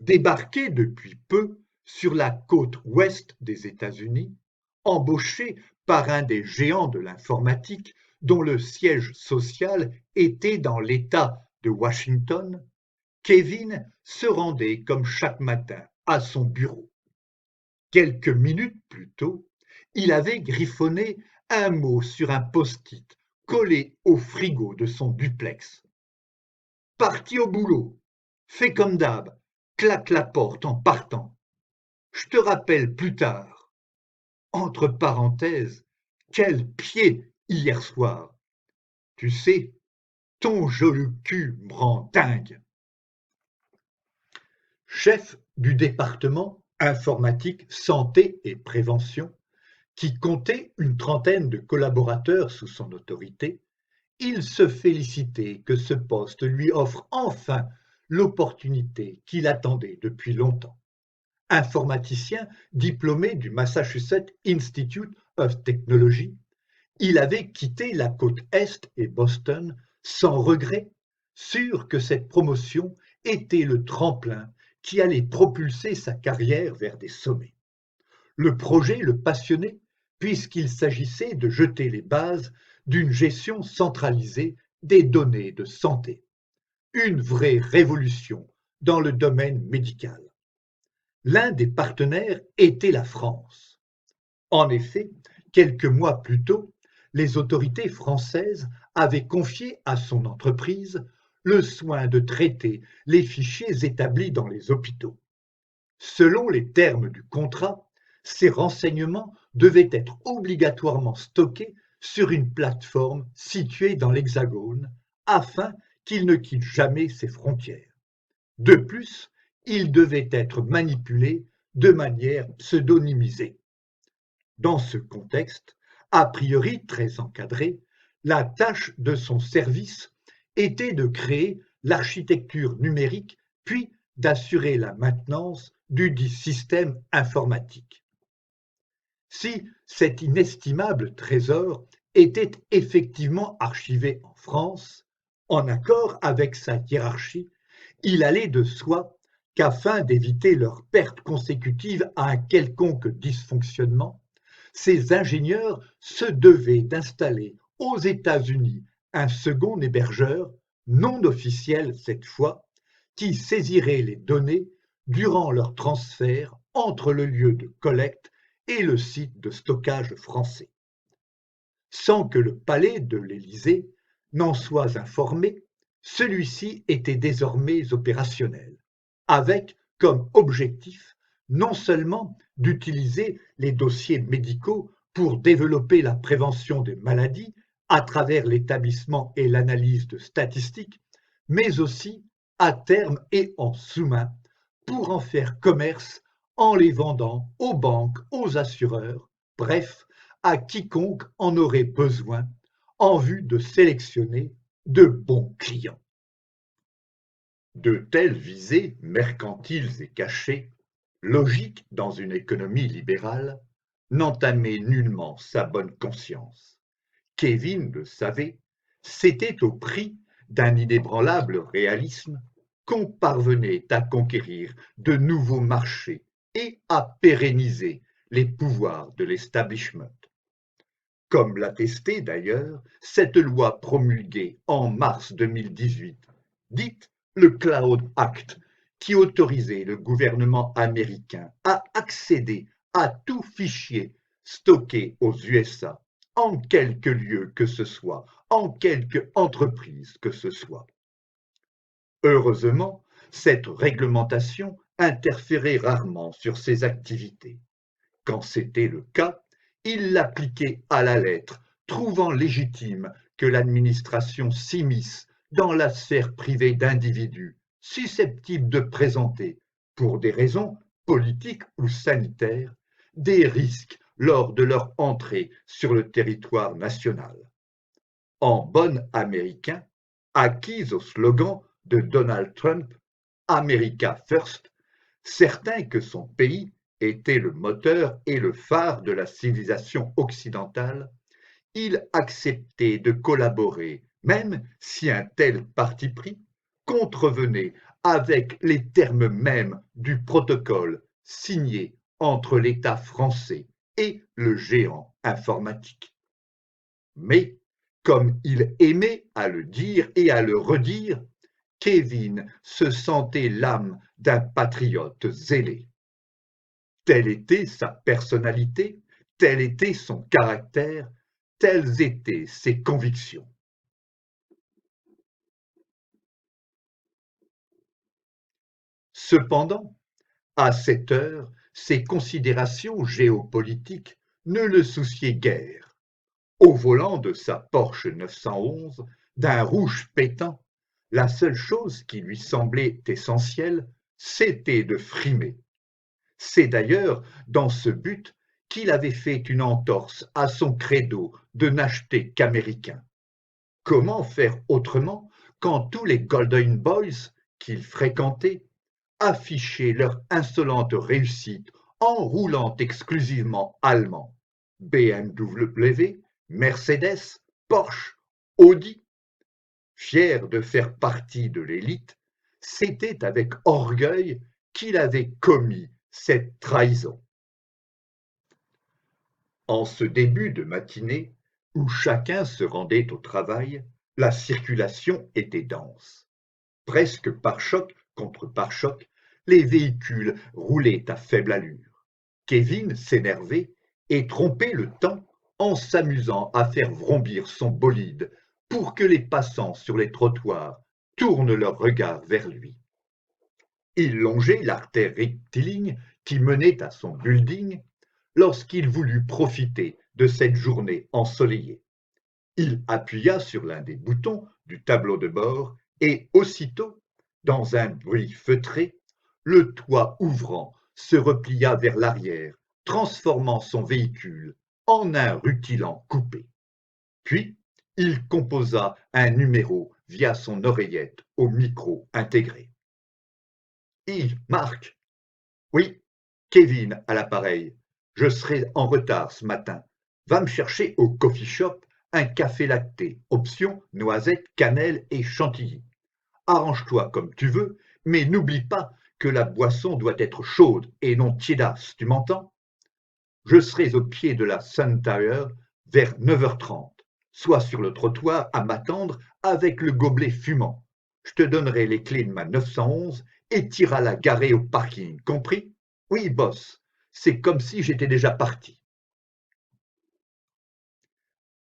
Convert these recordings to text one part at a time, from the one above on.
Débarqué depuis peu sur la côte ouest des États-Unis, embauché par un des géants de l'informatique dont le siège social était dans l'État de Washington, Kevin se rendait comme chaque matin à son bureau. Quelques minutes plus tôt, il avait griffonné un mot sur un post-it collé au frigo de son duplex. Parti au boulot, fais comme d'hab, claque la porte en partant. Je te rappelle plus tard. Entre parenthèses, quel pied hier soir. Tu sais, ton joli cul me rend dingue. Chef du département informatique santé et prévention, qui comptait une trentaine de collaborateurs sous son autorité, il se félicitait que ce poste lui offre enfin l'opportunité qu'il attendait depuis longtemps. Informaticien diplômé du Massachusetts Institute of Technology, il avait quitté la côte Est et Boston sans regret, sûr que cette promotion était le tremplin qui allait propulser sa carrière vers des sommets. Le projet le passionnait puisqu'il s'agissait de jeter les bases d'une gestion centralisée des données de santé. Une vraie révolution dans le domaine médical. L'un des partenaires était la France. En effet, quelques mois plus tôt, les autorités françaises avaient confié à son entreprise le soin de traiter les fichiers établis dans les hôpitaux. Selon les termes du contrat, ces renseignements devaient être obligatoirement stockés sur une plateforme située dans l'Hexagone afin qu'ils ne quittent jamais ses frontières. De plus, ils devaient être manipulés de manière pseudonymisée. Dans ce contexte, a priori très encadré, la tâche de son service était de créer l'architecture numérique puis d'assurer la maintenance dudit système informatique. Si cet inestimable trésor était effectivement archivé en France, en accord avec sa hiérarchie, il allait de soi qu'afin d'éviter leur perte consécutive à un quelconque dysfonctionnement, ces ingénieurs se devaient d'installer aux États-Unis un second hébergeur, non officiel cette fois, qui saisirait les données durant leur transfert entre le lieu de collecte et le site de stockage français. Sans que le palais de l'Élysée n'en soit informé, celui-ci était désormais opérationnel, avec comme objectif non seulement d'utiliser les dossiers médicaux pour développer la prévention des maladies à travers l'établissement et l'analyse de statistiques, mais aussi à terme et en sous-main pour en faire commerce en les vendant aux banques, aux assureurs, bref, à quiconque en aurait besoin en vue de sélectionner de bons clients. De telles visées mercantiles et cachées, logiques dans une économie libérale, n'entamaient nullement sa bonne conscience. Kevin le savait, c'était au prix d'un inébranlable réalisme qu'on parvenait à conquérir de nouveaux marchés et à pérenniser les pouvoirs de l'establishment. Comme l'attestait d'ailleurs cette loi promulguée en mars 2018, dite le Cloud Act, qui autorisait le gouvernement américain à accéder à tout fichier stocké aux USA, en quelque lieu que ce soit, en quelque entreprise que ce soit. Heureusement, cette réglementation interférait rarement sur ses activités. Quand c'était le cas, il l'appliquait à la lettre, trouvant légitime que l'administration s'immisce dans la sphère privée d'individus susceptibles de présenter, pour des raisons politiques ou sanitaires, des risques lors de leur entrée sur le territoire national. En bon américain, acquise au slogan de Donald Trump, America First, certain que son pays était le moteur et le phare de la civilisation occidentale, il acceptait de collaborer, même si un tel parti pris contrevenait avec les termes mêmes du protocole signé entre l'État français et le géant informatique. Mais, comme il aimait à le dire et à le redire, Kevin se sentait l'âme d'un patriote zélé. Telle était sa personnalité, tel était son caractère, telles étaient ses convictions. Cependant, à cette heure, ses considérations géopolitiques ne le souciaient guère. Au volant de sa Porsche 911, d'un rouge pétant, la seule chose qui lui semblait essentielle, c'était de frimer. C'est d'ailleurs dans ce but qu'il avait fait une entorse à son credo de n'acheter qu'américain. Comment faire autrement quand tous les Golden Boys qu'il fréquentait affichaient leur insolente réussite en roulant exclusivement allemand? BMW, Mercedes, Porsche, Audi. Fier de faire partie de l'élite, c'était avec orgueil qu'il avait commis cette trahison. En ce début de matinée, où chacun se rendait au travail, la circulation était dense. Presque par choc contre par choc, les véhicules roulaient à faible allure. Kevin s'énervait et trompait le temps en s'amusant à faire vrombir son bolide pour que les passants sur les trottoirs tournent leur regard vers lui. Il longeait l'artère rectiligne qui menait à son building lorsqu'il voulut profiter de cette journée ensoleillée. Il appuya sur l'un des boutons du tableau de bord et aussitôt, dans un bruit feutré, le toit ouvrant se replia vers l'arrière, transformant son véhicule en un rutilant coupé. Puis, il composa un numéro via son oreillette au micro intégré. Marc. Oui, Kevin à l'appareil. Je serai en retard ce matin. Va me chercher au coffee shop un café lacté, option noisette, cannelle et chantilly. Arrange-toi comme tu veux, mais n'oublie pas que la boisson doit être chaude et non tiédasse, tu m'entends? Je serai au pied de la Sun Tower vers 9h30. Sois sur le trottoir à m'attendre avec le gobelet fumant. Je te donnerai les clés de ma 911 et t'iras la garer au parking, compris? Oui, boss, c'est comme si j'étais déjà parti.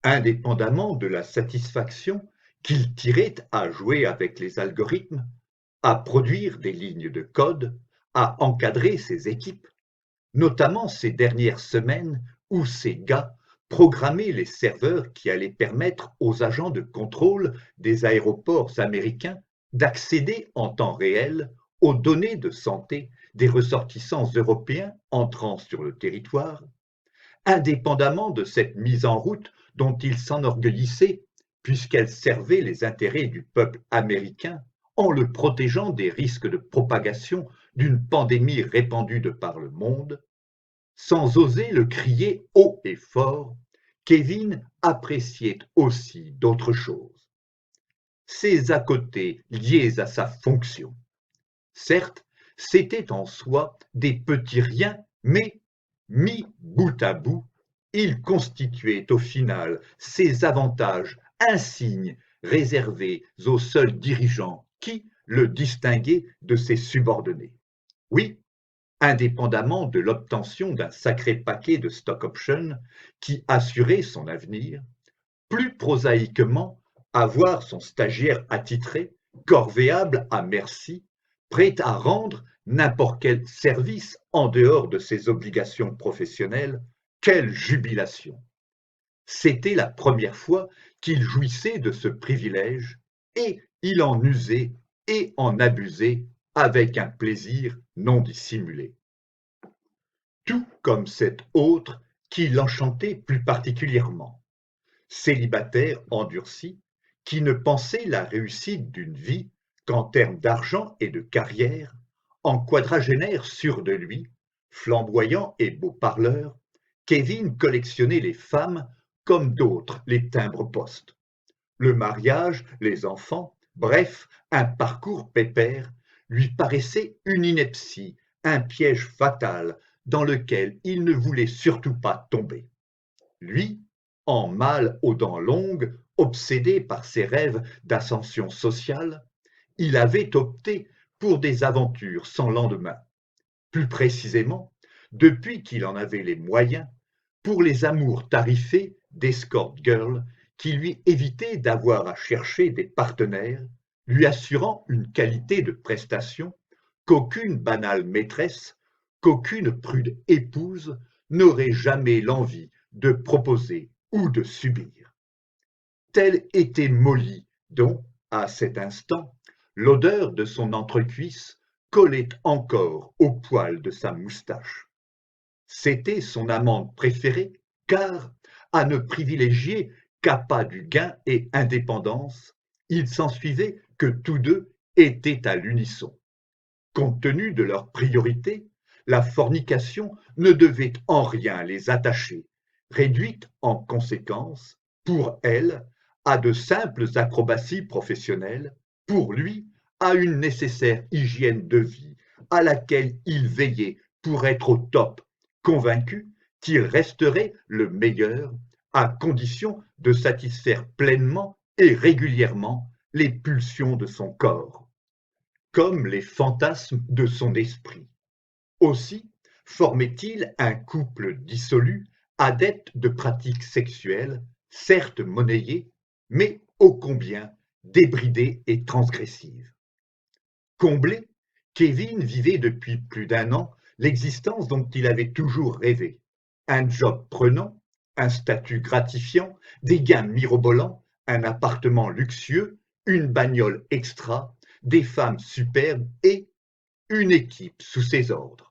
Indépendamment de la satisfaction qu'il tirait à jouer avec les algorithmes, à produire des lignes de code, à encadrer ses équipes, notamment ces dernières semaines où ces gars programmaient les serveurs qui allaient permettre aux agents de contrôle des aéroports américains d'accéder en temps réel aux données de santé des ressortissants européens entrant sur le territoire, indépendamment de cette mise en route dont il s'enorgueillissait, puisqu'elle servait les intérêts du peuple américain en le protégeant des risques de propagation d'une pandémie répandue de par le monde, sans oser le crier haut et fort, Kevin appréciait aussi d'autres choses. Ses à-côtés liés à sa fonction. Certes, c'étaient en soi des petits riens, mais, mis bout à bout, ils constituaient au final ces avantages insignes réservés aux seuls dirigeants qui le distinguaient de ses subordonnés. Oui, indépendamment de l'obtention d'un sacré paquet de stock options qui assurait son avenir, plus prosaïquement, avoir son stagiaire attitré, corvéable à merci, prêt à rendre n'importe quel service en dehors de ses obligations professionnelles, quelle jubilation! C'était la première fois qu'il jouissait de ce privilège et il en usait et en abusait avec un plaisir non dissimulé. Tout comme cet autre qui l'enchantait plus particulièrement. Célibataire endurci, qui ne pensait la réussite d'une vie qu'en termes d'argent et de carrière, en quadragénaire sûr de lui, flamboyant et beau parleur, Kevin collectionnait les femmes comme d'autres les timbres-poste. Le mariage, les enfants, Bref, un parcours pépère lui paraissait une ineptie, un piège fatal dans lequel il ne voulait surtout pas tomber. Lui, en mâle aux dents longues, obsédé par ses rêves d'ascension sociale, il avait opté pour des aventures sans lendemain. Plus précisément, depuis qu'il en avait les moyens, pour les amours tarifés d'escort girls qui lui évitaient d'avoir à chercher des partenaires, lui assurant une qualité de prestation qu'aucune banale maîtresse, qu'aucune prude épouse n'aurait jamais l'envie de proposer ou de subir. Telle était Molly, dont, à cet instant, l'odeur de son entrecuisse collait encore au poil de sa moustache. C'était son amante préférée, car, à ne privilégier qu'appât du gain et indépendance, il s'ensuivait que tous deux étaient à l'unisson. Compte tenu de leurs priorités, la fornication ne devait en rien les attacher, réduite en conséquence, pour elle, à de simples acrobaties professionnelles, pour lui, à une nécessaire hygiène de vie à laquelle il veillait pour être au top, convaincu qu'il resterait le meilleur à condition de satisfaire pleinement et régulièrement les pulsions de son corps comme les fantasmes de son esprit. Aussi formait-il un couple dissolu, adepte de pratiques sexuelles, certes monnayées, mais ô combien débridées et transgressives. Comblé, Kevin vivait depuis plus d'un an l'existence dont il avait toujours rêvé. Un job prenant, un statut gratifiant, des gains mirobolants, un appartement luxueux, une bagnole extra, des femmes superbes et une équipe sous ses ordres.